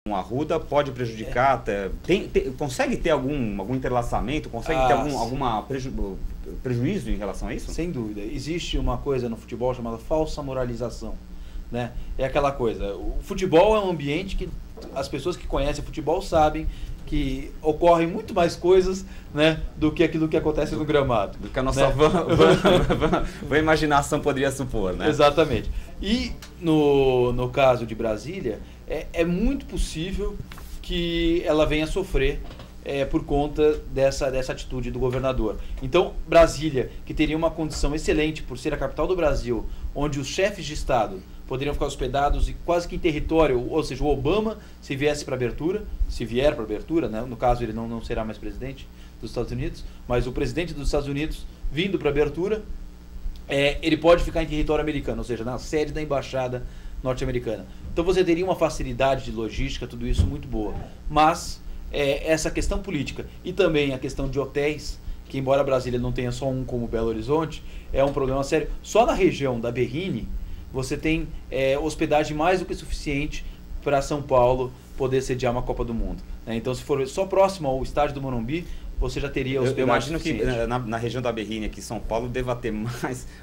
com a Arruda pode prejudicar? Consegue ter algum interlaçamento? Consegue ter alguma prejuízo em relação a isso? Sem dúvida. Existe uma coisa no futebol chamada falsa moralização, né? É aquela coisa, o futebol é um ambiente que as pessoas que conhecem futebol sabem que ocorrem muito mais coisas, né, do que aquilo que acontece no gramado. Do que a nossa vã imaginação poderia supor, né? Exatamente. E no caso de Brasília, é muito possível que ela venha sofrer por conta dessa atitude do governador. Então, Brasília, que teria uma condição excelente por ser a capital do Brasil, onde os chefes de Estado poderiam ficar hospedados e quase que em território, ou seja, o Obama, se viesse para abertura, se vier para abertura, né, no caso ele não será mais presidente dos Estados Unidos, mas o presidente dos Estados Unidos vindo para abertura, ele pode ficar em território americano, ou seja, na sede da embaixada norte-americana. Então você teria uma facilidade de logística, tudo isso muito boa. Mas essa questão política e também a questão de hotéis, que embora Brasília não tenha só um como Belo Horizonte, é um problema sério. Só na região da Berrini, você tem hospedagem mais do que suficiente para São Paulo poder sediar uma Copa do Mundo, né? Então, se for só próximo ao estádio do Morumbi, você já teria hospedagem. Eu imagino que na região da Berrini, aqui em São Paulo, deva ter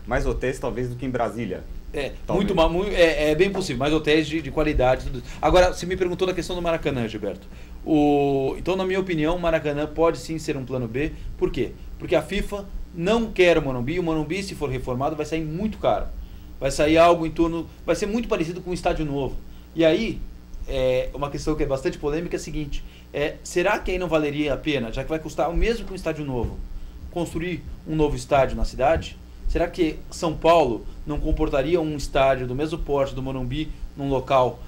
mais hotéis, talvez, do que em Brasília. É bem possível, mais hotéis de qualidade. Tudo. Agora, você me perguntou da questão do Maracanã, Gilberto. Então, na minha opinião, o Maracanã pode sim ser um plano B. Por quê? Porque a FIFA não quer o Morumbi, e o Morumbi, se for reformado, vai sair muito caro. Vai sair algo em torno... Vai ser muito parecido com um estádio novo. E aí, uma questão que é bastante polêmica é a seguinte. Será que aí não valeria a pena, já que vai custar o mesmo que um estádio novo, construir um novo estádio na cidade? Será que São Paulo não comportaria um estádio do mesmo porte do Morumbi num local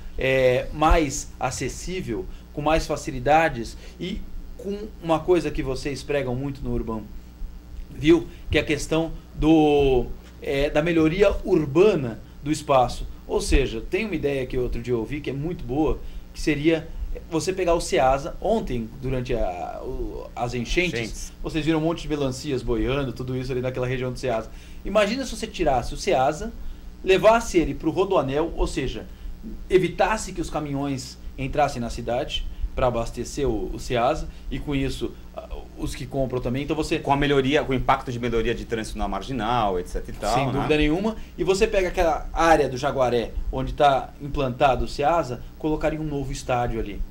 mais acessível, com mais facilidades e com uma coisa que vocês pregam muito no Urban View, que é a questão da melhoria urbana do espaço? Ou seja, tem uma ideia que outro dia eu ouvi que é muito boa, que seria você pegar o Ceasa. Ontem, durante as enchentes, vocês viram um monte de melancias boiando, tudo isso ali naquela região do Ceasa. Imagina se você tirasse o Ceasa, levasse ele para o Rodoanel, ou seja, evitasse que os caminhões entrassem na cidade para abastecer o Ceasa, e com isso os que compram também. Então você, com o impacto de melhoria de trânsito na Marginal, etc e tal, sem dúvida nenhuma, e você pega aquela área do Jaguaré onde está implantado o Ceasa, colocaria um novo estádio ali,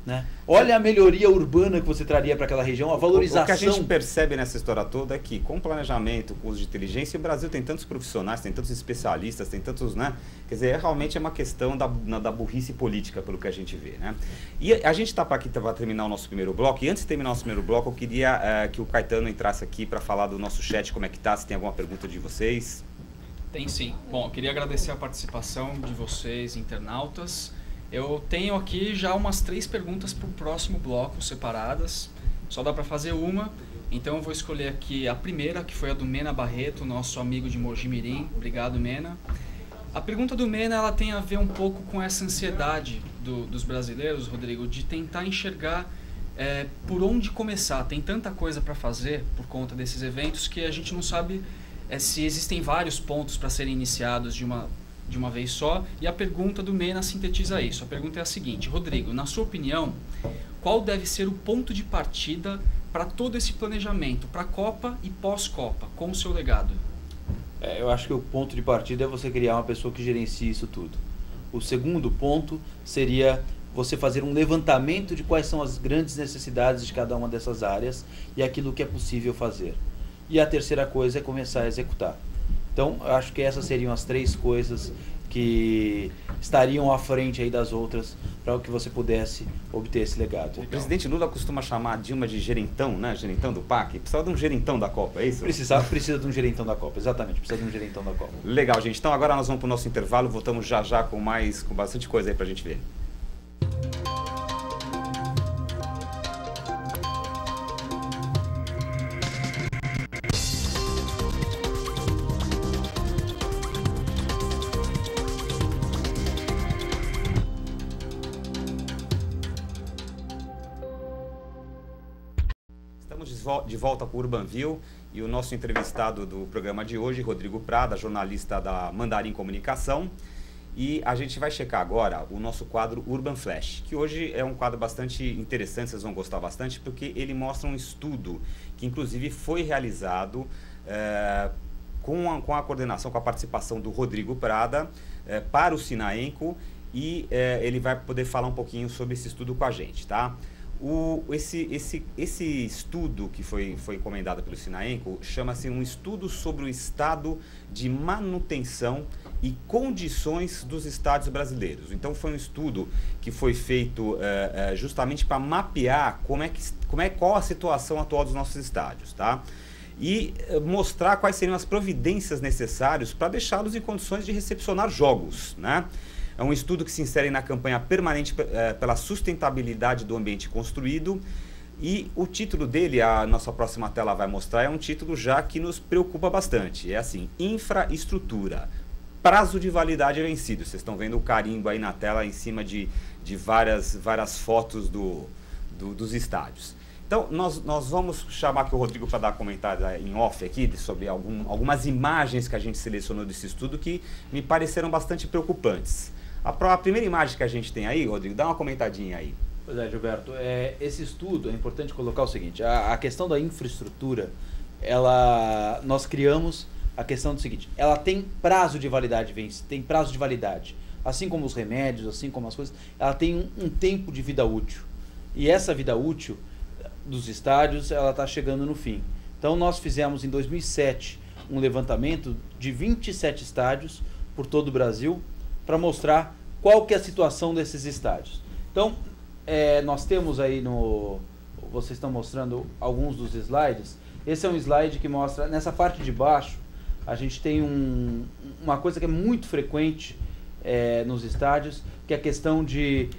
né? Olha a melhoria urbana que você traria para aquela região, a valorização. O que a gente percebe nessa história toda é que, com planejamento, com uso de inteligência, o Brasil tem tantos profissionais, tem tantos especialistas, tem tantos, né? Quer dizer, realmente é uma questão da burrice política, pelo que a gente vê, né? E a gente está aqui para terminar o nosso primeiro bloco, e antes de terminar o nosso primeiro bloco, eu queria que o Caetano entrasse aqui para falar do nosso chat, como é que tá, se tem alguma pergunta de vocês. Tem sim. Bom, eu queria agradecer a participação de vocês, internautas. Eu tenho aqui já umas 3 perguntas para o próximo bloco, separadas. Só dá para fazer uma, então eu vou escolher aqui a primeira, que foi a do Mena Barreto, nosso amigo de Mogi Mirim. Obrigado, Mena. A pergunta do Mena, ela tem a ver um pouco com essa ansiedade dos brasileiros, Rodrigo, de tentar enxergar por onde começar. Tem tanta coisa para fazer por conta desses eventos que a gente não sabe se existem vários pontos para serem iniciados de uma vez só, e a pergunta do Mena sintetiza isso. A pergunta é a seguinte: Rodrigo, na sua opinião, qual deve ser o ponto de partida para todo esse planejamento, para a Copa e pós-Copa, com o seu legado? Eu acho que o ponto de partida é você criar uma pessoa que gerencie isso tudo. O segundo ponto seria você fazer um levantamento de quais são as grandes necessidades de cada uma dessas áreas e aquilo que é possível fazer. E a terceira coisa é começar a executar. Então, eu acho que essas seriam as 3 coisas que estariam à frente aí das outras para que você pudesse obter esse legado. O presidente Lula costuma chamar a Dilma de gerentão, né? Gerentão do PAC. Precisa de um gerentão da Copa, é isso? Precisa de um gerentão da Copa, exatamente. Precisa de um gerentão da Copa. Legal, gente. Então agora nós vamos para o nosso intervalo. Voltamos já com bastante coisa aí para a gente ver. De volta para o Urban View, e o nosso entrevistado do programa de hoje, Rodrigo Prada, jornalista da Mandarim Comunicação. E a gente vai checar agora o nosso quadro Urban Flash, que hoje é um quadro bastante interessante, vocês vão gostar bastante, porque ele mostra um estudo que inclusive foi realizado com a coordenação, com a participação do Rodrigo Prada para o Sinaenco, e ele vai poder falar um pouquinho sobre esse estudo com a gente, tá? Esse estudo que foi encomendado pelo Sinaenco chama-se um estudo sobre o estado de manutenção e condições dos estádios brasileiros. Então foi um estudo que foi feito justamente para mapear qual a situação atual dos nossos estádios, tá? E mostrar quais seriam as providências necessárias para deixá-los em condições de recepcionar jogos, né? É um estudo que se insere na campanha permanente pela sustentabilidade do ambiente construído, e o título dele, a nossa próxima tela vai mostrar, é um título já que nos preocupa bastante. É assim: infraestrutura, prazo de validade vencido. Vocês estão vendo o carimbo aí na tela em cima de várias fotos dos estádios. Então, nós vamos chamar aqui o Rodrigo para dar comentário em off aqui sobre algumas imagens que a gente selecionou desse estudo que me pareceram bastante preocupantes. A primeira imagem que a gente tem aí, Rodrigo, dá uma comentadinha aí. Pois é, Gilberto, esse estudo, é importante colocar o seguinte: a questão da infraestrutura, nós criamos a questão do seguinte: ela tem prazo de validade, assim como os remédios, assim como as coisas, ela tem um tempo de vida útil, e essa vida útil dos estádios, ela está chegando no fim. Então nós fizemos em 2007 um levantamento de 27 estádios por todo o Brasil para mostrar qual que é a situação desses estádios. Então nós temos aí vocês estão mostrando alguns dos slides. Esse é um slide que mostra, nessa parte de baixo, a gente tem uma coisa que é muito frequente nos estádios, que é a questão de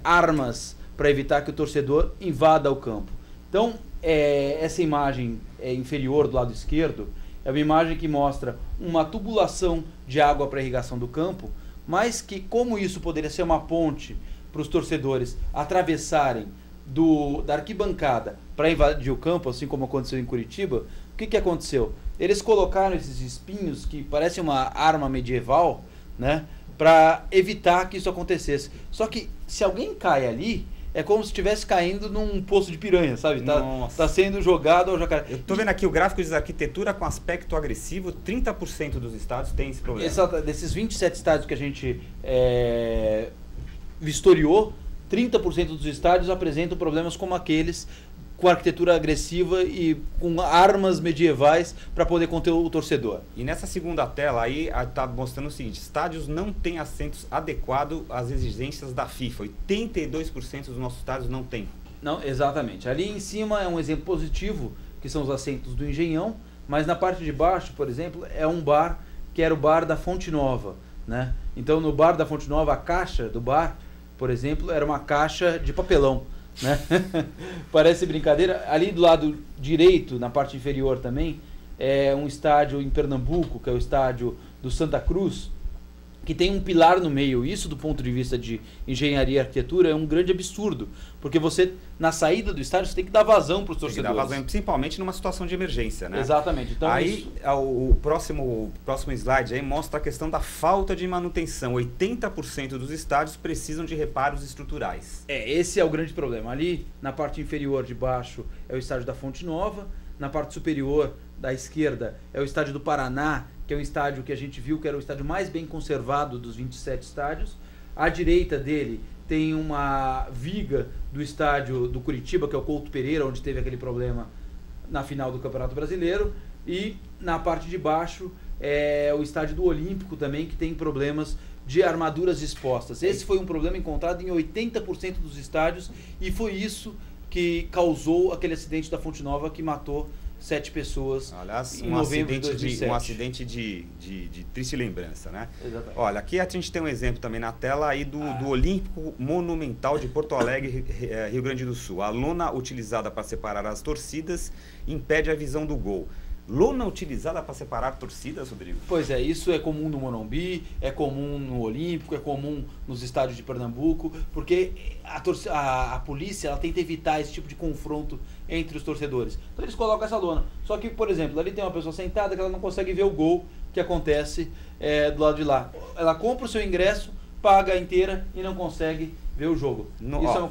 armas para evitar que o torcedor invada o campo. Então, essa imagem inferior do lado esquerdo é uma imagem que mostra uma tubulação de água para irrigação do campo, mas que, como isso poderia ser uma ponte para os torcedores atravessarem da arquibancada para invadir o campo, assim como aconteceu em Curitiba, o que aconteceu? Eles colocaram esses espinhos que parecem uma arma medieval, né, para evitar que isso acontecesse. Só que se alguém cai ali, é como se estivesse caindo num poço de piranha, sabe? Tá sendo jogado ao jacaré. Eu tô vendo aqui o gráfico de arquitetura com aspecto agressivo, 30% dos estádios tem esse problema. Exato. Desses 27 estádios que a gente vistoriou, 30% dos estádios apresentam problemas como aqueles, com arquitetura agressiva e com armas medievais para poder conter o torcedor. E nessa segunda tela aí está mostrando o seguinte: estádios não têm assentos adequados às exigências da FIFA. 82% dos nossos estádios não tem. Não, exatamente. Ali em cima é um exemplo positivo, que são os assentos do Engenhão, mas na parte de baixo, por exemplo, é um bar que era o bar da Fonte Nova, né? Então no bar da Fonte Nova, a caixa do bar, por exemplo, era uma caixa de papelão, né? Parece brincadeira. Ali do lado direito, na parte inferior também, é um estádio em Pernambuco, que é o estádio do Santa Cruz, que tem um pilar no meio. Isso, do ponto de vista de engenharia e arquitetura, é um grande absurdo, porque você, na saída do estádio, você tem que dar vazão para os torcedores. Tem que dar vazão, principalmente numa situação de emergência, né? Exatamente. Então, aí, o próximo slide aí mostra a questão da falta de manutenção. 80% dos estádios precisam de reparos estruturais. Esse é o grande problema. Ali, na parte inferior de baixo, é o estádio da Fonte Nova. Na parte superior, da esquerda, é o estádio do Paraná, que é um estádio que a gente viu que era o estádio mais bem conservado dos 27 estádios. À direita dele tem uma viga do estádio do Curitiba, que é o Couto Pereira, onde teve aquele problema na final do Campeonato Brasileiro. E na parte de baixo é o estádio do Olímpico também, que tem problemas de armaduras expostas. Esse foi um problema encontrado em 80% dos estádios, e foi isso que causou aquele acidente da Fonte Nova que matou 7 pessoas. Aliás, em novembro de 2007. Um acidente de triste lembrança, né? Exatamente. Olha, aqui a gente tem um exemplo também na tela aí do Olímpico Monumental de Porto Alegre, Rio Grande do Sul. A lona utilizada para separar as torcidas impede a visão do gol. Lona utilizada para separar torcidas, Rodrigo? Pois é, isso é comum no Morumbi, é comum no Olímpico, é comum nos estádios de Pernambuco, porque a polícia ela tenta evitar esse tipo de confronto entre os torcedores. Então eles colocam essa lona. Só que, por exemplo, ali tem uma pessoa sentada que ela não consegue ver o gol que acontece do lado de lá. Ela compra o seu ingresso, paga inteira e não consegue ver o jogo. Isso é uma